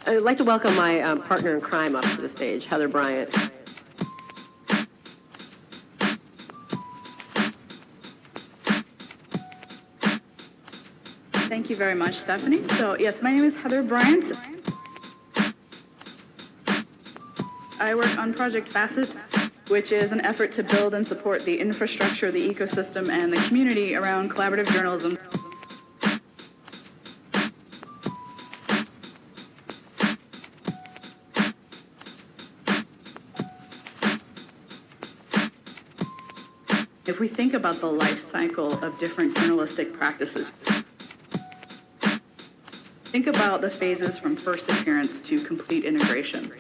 I'd like to welcome my partner in crime up to the stage, Heather Bryant. Thank you very much, Stephanie. So, yes, my name is Heather Bryant. I work on Project Facet, which is an effort to build and support the infrastructure, the ecosystem, and the community around collaborative journalism. If we think about the life cycle of different journalistic practices, think about the phases from first appearance to complete integration.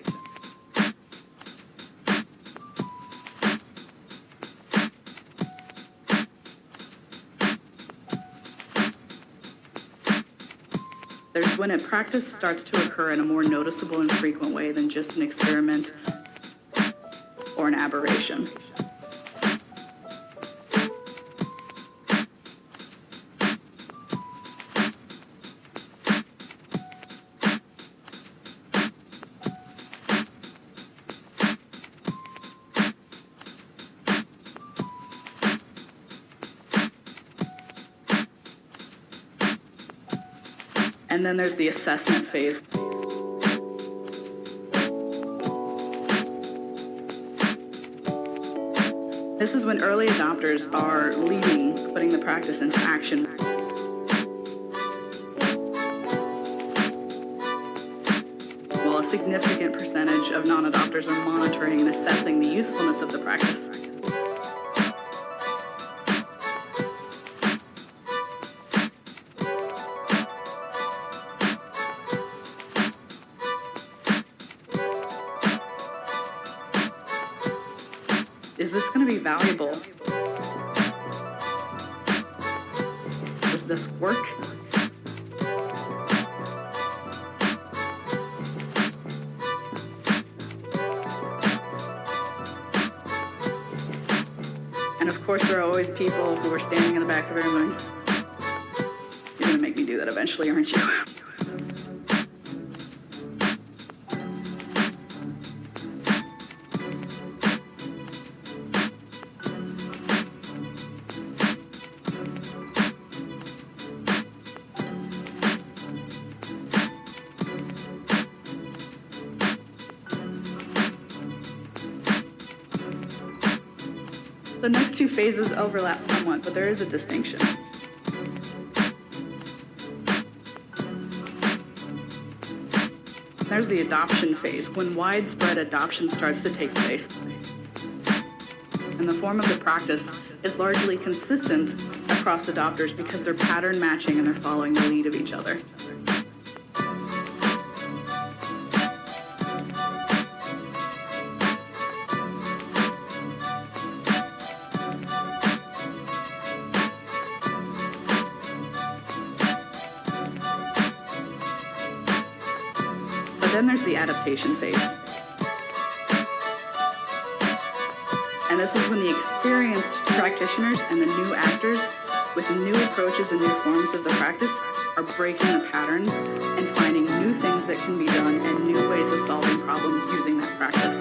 There's when a practice starts to occur in a more noticeable and frequent way than just an experiment or an aberration. And then there's the assessment phase. This is when early adopters are leading, putting the practice into action. While a significant percentage of non-adopters are monitoring and assessing the usefulness of the practice. Is this going to be valuable? Does this work? And of course, there are always people who are standing in the back of the room going, "You're going to make me do that eventually, aren't you?" The next two phases overlap somewhat, but there is a distinction. There's the adoption phase, when widespread adoption starts to take place. And the form of the practice is largely consistent across adopters because they're pattern matching and they're following the lead of each other. Then there's the adaptation phase. And this is when the experienced practitioners and the new actors with new approaches and new forms of the practice are breaking the pattern and finding new things that can be done and new ways of solving problems using that practice.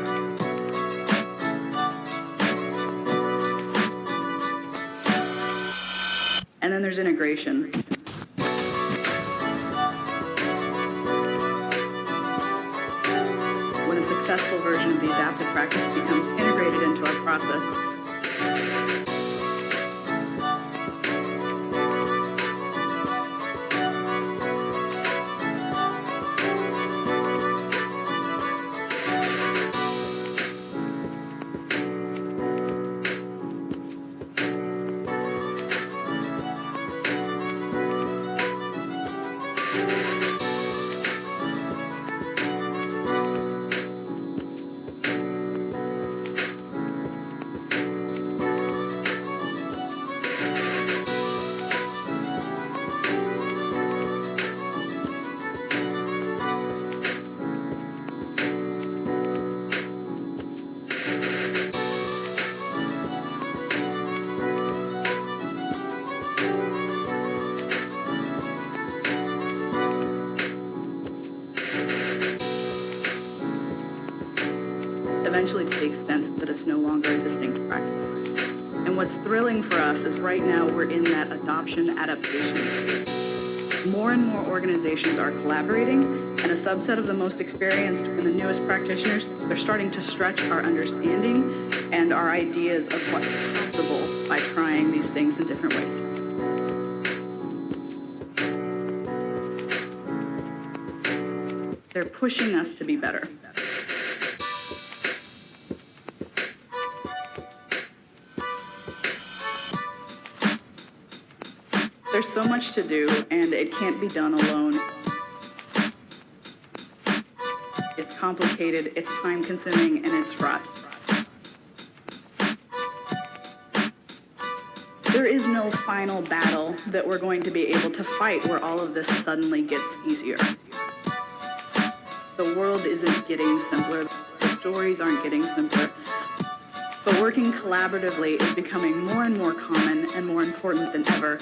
And then there's integration. Successful version of the adaptive practice becomes integrated into our process. eventually takes sense that it's no longer a distinct practice. And what's thrilling for us is right now we're in that adoption adaptation phase. More and more organizations are collaborating, and a subset of the most experienced and the newest practitioners, they're starting to stretch our understanding and our ideas of what's possible by trying these things in different ways. They're pushing us to be better. There's so much to do, and it can't be done alone. It's complicated, it's time-consuming, and it's fraught. There is no final battle that we're going to be able to fight where all of this suddenly gets easier. The world isn't getting simpler. The stories aren't getting simpler. But working collaboratively is becoming more and more common and more important than ever.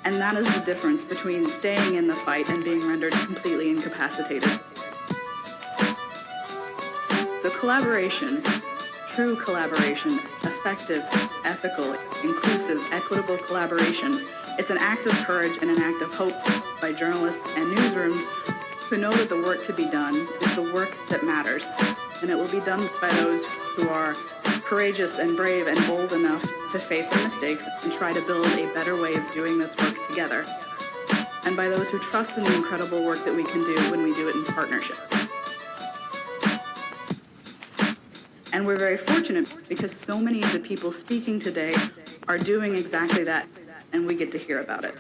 And that is the difference between staying in the fight and being rendered completely incapacitated. So collaboration, true collaboration, effective, ethical, inclusive, equitable collaboration, it's an act of courage and an act of hope by journalists and newsrooms who know that the work to be done is the work that matters, and it will be done by those who are courageous and brave and bold enough to face their mistakes and try to build a better way of doing this work together, and by those who trust in the incredible work that we can do when we do it in partnership. And we're very fortunate because so many of the people speaking today are doing exactly that, and we get to hear about it.